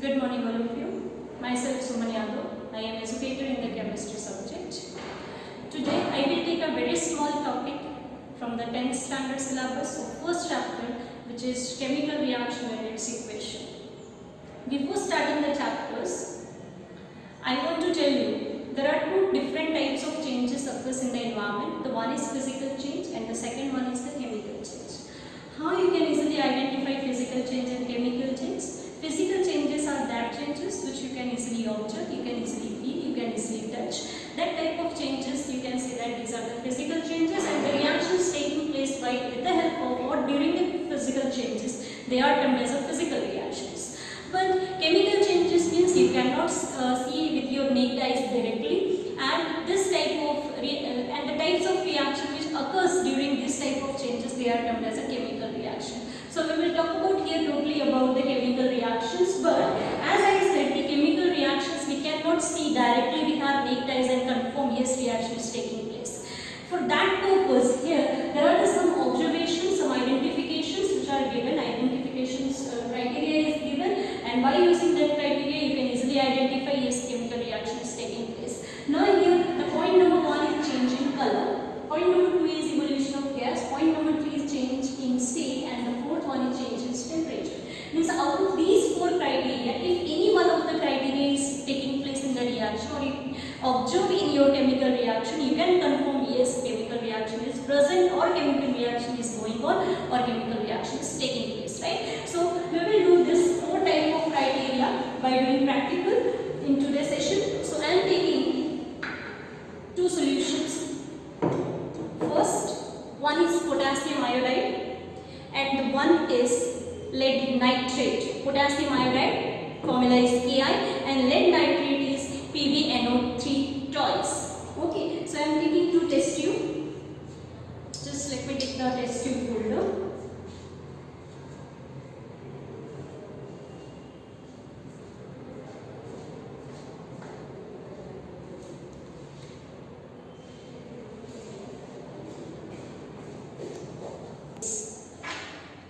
Good morning all of you. Myself Suman Yadav. I am educator in the chemistry subject. Today I will take a very small topic from the 10th standard syllabus of first chapter, which is chemical reaction and its equation. Before starting the chapters, I want to tell you there are two different types of changes occurs in the environment. The one is physical change and the second one is the chemical change. How you can easily identify physical change and chemical change? Physical changes are that changes which you can easily observe, you can easily feel, you can easily touch. That type of changes you can say that these are the physical changes, and the reactions taking place with the help of or during the physical changes, they are termed as a physical reactions. But chemical changes means you cannot see with your naked eyes directly, and this type of and the types of reaction which occurs during this type of changes, they are termed as a chemical reaction. So we will talk about here totally about the chemical reactions, but as I said, the chemical reactions we cannot see directly with our naked eyes and confirm yes, reaction is taking place. For that purpose, here there are some observations, some identifications which are given. Identifications criteria is given, and by using that criteria you can easily identify yes, chemical reaction is taking place. Now here the point number 1 is change in color. Point number 2 is evolution of gas. Point number 3 is change in state, and the fourth one is change in temperature. Means out of these 4 criteria, if any one of the criteria is taking place in the reaction, or you observe in your chemical reaction, you can confirm yes, chemical reaction is present, or chemical reaction is going on, or chemical reaction is taking place, right? So we will do this 4 type of criteria by doing practical in today's session. So I am taking 2 solutions. First, one is potassium iodide and one is lead nitrate. Potassium iodide formula is Ki and lead nitrate is PbNO3 twice. Okay, so I am taking 2 test tube. Just let me take the test tube holder.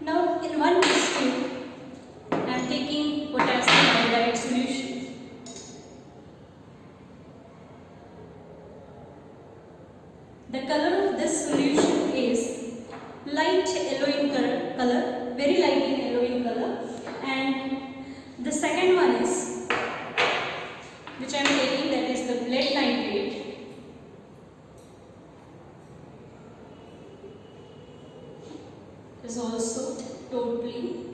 Now in one test tube, I am taking potassium iodide solution. The color of this solution is light yellow in color, very light in yellow in color, and the second one is, which I am taking, that is the lead nitrate. Is also totally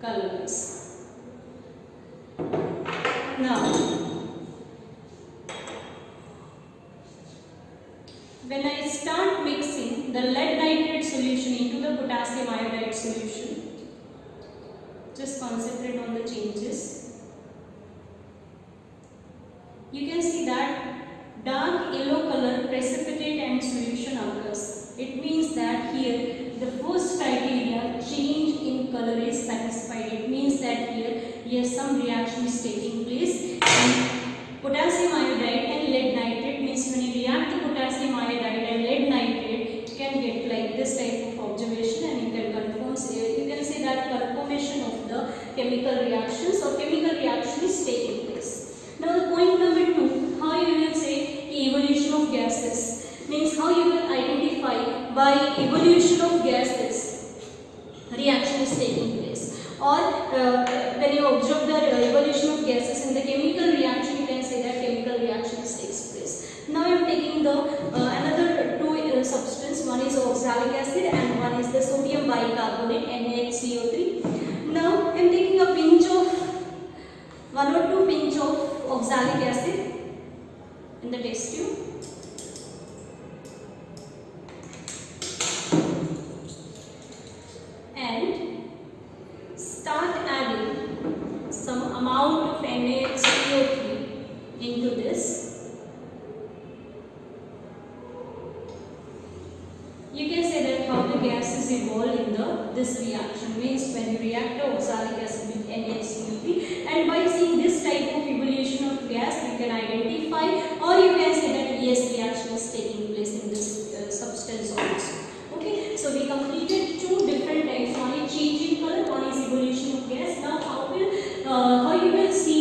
colorless. Now, when I start mixing the lead nitrate solution into the potassium iodide solution, just concentrate on the changes. You can see that dark yellow color precipitate and solution occurs. It means that here the first criteria, change in color, is satisfied. It means that here yes, some reaction is taking place. And potassium iodide and lead nitrate means when you react to potassium iodide and lead nitrate, you can get like this type of observation, and you can confirm. You can say that confirmation of the chemical reactions or chemical reaction is taking place. Now the point number 2, how you will say evolution of gases. Means how you will identify by evolution of gases reaction is taking place, or when you observe the evolution of gases in the chemical reaction, you can say that chemical reaction takes place. Now I am taking the another 2 substance. One is oxalic acid and one is the sodium bicarbonate NaHCO3. Now I am taking a pinch of 1 or 2 pinch of oxalic acid in the test tube. Start adding some amount of NaHCO3 into this. You can say that how the gases evolve in this reaction. Means when you react the oxalic acid with NaHCO3, and by seeing this type of evolution of gas, you can identify, or you can say that yes, reaction is taking place in this substance also. Okay, so we completed 2 different types. One is change in color, one is evolution of gas. Now how you will see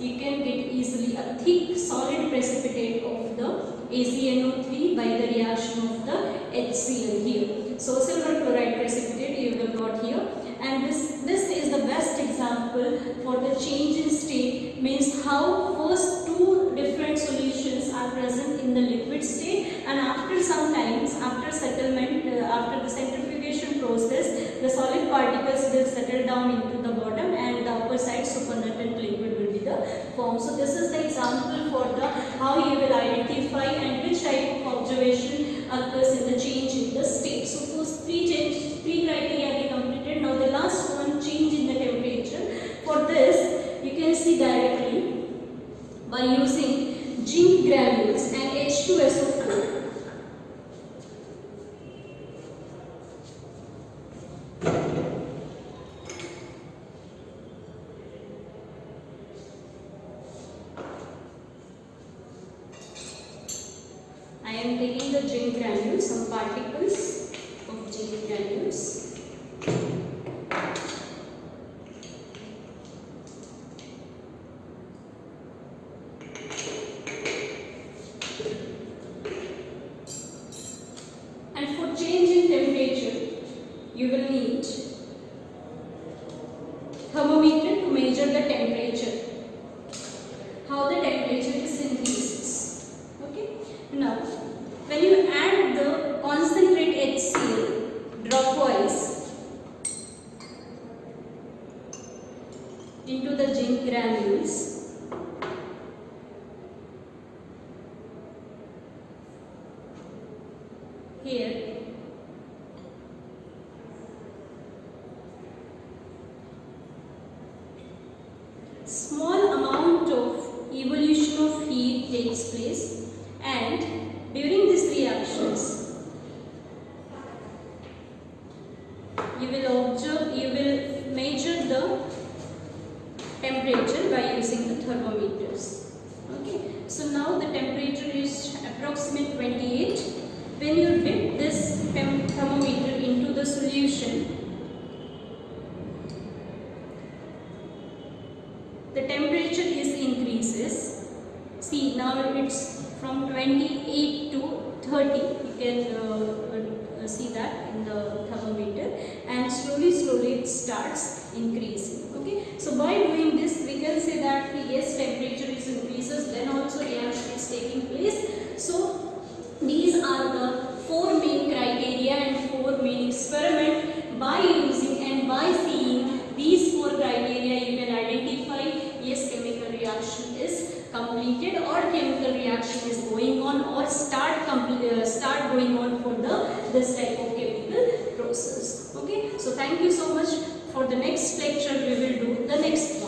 you can get easily a thick solid precipitate of the AgNO3 by the reaction of the HCl here. So silver chloride precipitate you will got here, and this is the best example for the change in state, means how first two different solutions are present in the liquid state, and after some times, after settlement, after the centrifugation process, the solid particles will settle down into the bottom and the upper side supernatant liquid will be the form. So this is the example for the how you will identify and which type of observation occurs in the change in the state. So first three criteria we completed. Now the last one, change in the temperature. For this you can see directly by using zinc granules and H2SO4. I am taking the zinc granules, some particles of zinc granules. And for change in temperature, you will need thermometer to measure the temperature, how the temperature is increases. Okay. Now, when you add the concentrate HCl dropwise into the zinc granules, here small amount of evolution of heat takes place, and during these reactions you will measure the temperature by using the thermometers. Okay, so now the temperature is approximate 28. When you dip this thermometer into the solution, the temperature increases. See, now it's from 28 to 30. You can see that in the thermometer, and slowly it starts increasing. Okay, so by doing this we can say that yes, temperature increases, then also reaction is taking place. So these are the 4 main criteria and 4 main experiment. By using and by seeing these 4 criteria, you can identify yes, chemical reaction is completed or chemical reaction is going on or start going on for this type of chemical process. Okay, so thank you so much. For the next lecture we will do the next